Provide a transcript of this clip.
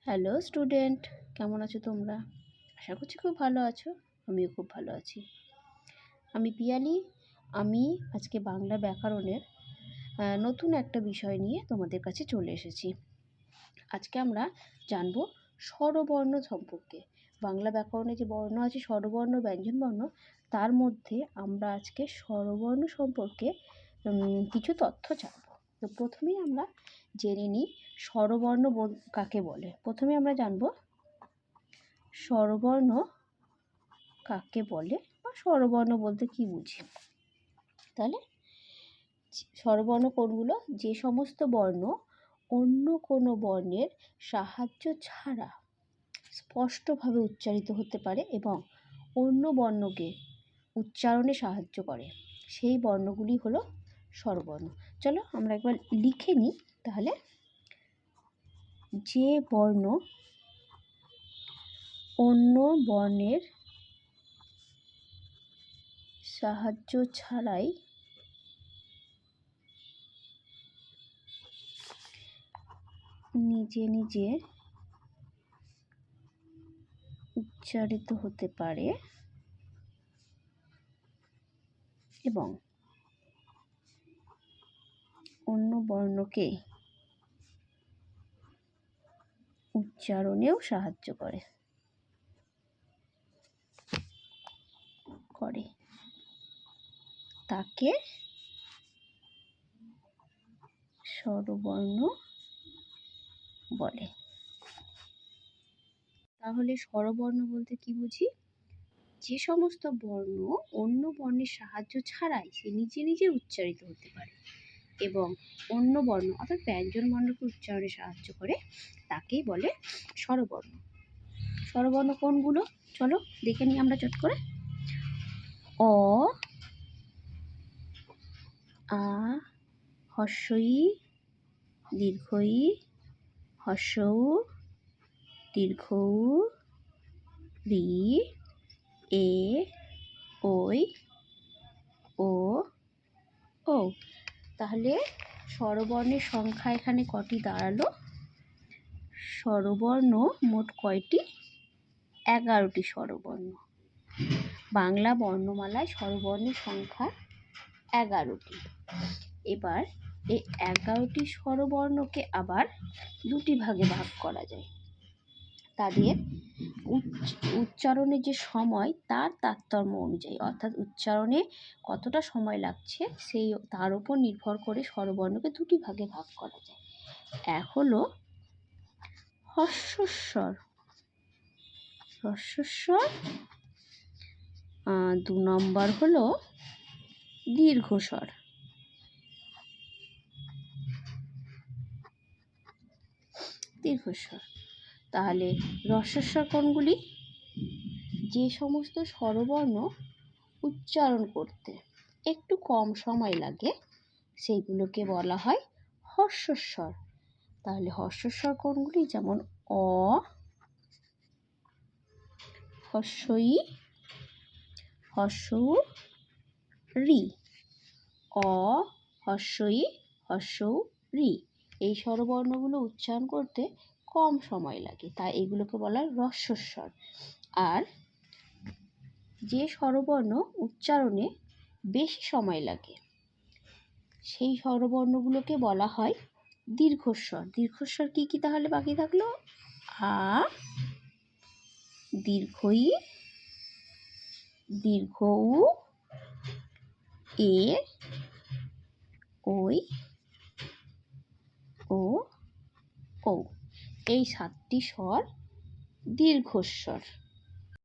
Hello student, কেমন আছো তোমরা? আশা করছি খুব ভালো আছো। আমিও খুব ভালো আছি। আমি পিয়ালি। আমি আজকে বাংলা ব্যাকরণের নতুন একটা বিষয় নিয়ে তোমাদের কাছে চলে এসেছি। আজকে আমরা জানব স্বরবর্ণ সম্পর্কে। বাংলা ব্যাকরণে যে বর্ণ আছে স্বরবর্ণ, ব্যঞ্জনবর্ণ, তার মধ্যে আমরা আজকে স্বরবর্ণ সম্পর্কে কিছু তথ্য জানব। তো প্রথমেই আমরা জেনে নিই স্বরবর্ণ কাকে বলে। প্রথমে আমরা জানব স্বরবর্ণ কাকে বলে বা স্বরবর্ণ বলতে কি বুঝি। তাহলে স্বরবর্ণ কোনগুলো? যে সমস্ত বর্ণ অন্য কোনো বর্ণের সাহায্য ছাড়া স্পষ্টভাবে উচ্চারিত হতে পারে এবং অন্য বর্ণকে উচ্চারণে সাহায্য করে, সেই বর্ণগুলি হলো স্বরবর্ণ। চলো আমরা একবার লিখে নিই তাহলে। যে বর্ণ অন্য বর্ণের সাহায্য ছাড়াই নিজে নিজে উচ্চারিত হতে পারে এবং অন্য বর্ণকে উচ্চারণেও সাহায্য করে তাকে স্বরবর্ণ বলে। তাহলে স্বরবর্ণ বলতে কি বুঝি? যে সমস্ত বর্ণ অন্য বর্ণের সাহায্য ছাড়াই সে নিজে নিজে উচ্চারিত হতে পারে এবং অন্য বর্ণ অর্থাৎ ব্যঞ্জন বর্ণকে উচ্চারণে সাহায্য করে, তাকেই বলে স্বরবর্ণ। স্বরবর্ণ কোনগুলো চলো দেখে নিই আমরা চট করে। অ, আ, হ্রস্ব ই, দীর্ঘ ই, হ্রস্ব উ, দীর্ঘ উ, রি, এ, ওই, ও, ও। তাহলে স্বরবর্ণের সংখ্যা এখানে কটি দাঁড়ালো? স্বরবর্ণ মোট কয়টি? 11টি স্বরবর্ণ। বাংলা বর্ণমালায় স্বরবর্ণের সংখ্যা 11টি। এবার এই 11টি স্বরবর্ণকে আবার দুটি ভাগে ভাগ করা যায়। তাদের উচ্চারণের যে সময় তার তারতম্য অনুযায়ী, অর্থাৎ উচ্চারণে কতটা সময় লাগছে তার উপর নির্ভর করে স্বরবর্ণকে দুটি ভাগে ভাগ করা যায়। এক হলো হ্রস্বস্বর, 2 নম্বর হলো দীর্ঘস্বর। তাহলে হ্রস্বস্বর কোনগুলি? যে সমস্ত স্বরবর্ণ উচ্চারণ করতে একটু কম সময় লাগে সেইগুলোকে বলা হয় হ্রস্বস্বর। তাহলে হ্রস্বস্বর কোনগুলি? যেমন অ, হ্রস্ব ই, হ্রস্ব উ, রি। অ, হ্রস্ব ই, হ্রস্ব উ, রি। এই স্বরবর্ণগুলো উচ্চারণ করতে কম সময় লাগে, তাই এগুলোকে বলা হয় হ্রস্বস্বর। আর যে স্বরবর্ণ উচ্চারণে বেশি সময় লাগে সেই স্বরবর্ণগুলোকে বলা হয় দীর্ঘস্বর। দীর্ঘস্বর কি কি তাহলে বাকি থাকলো? আ, দীর্ঘ ই, দীর্ঘ উ, এ, ওই, ও, ও। এই 7টি স্বর দীর্ঘস্বর।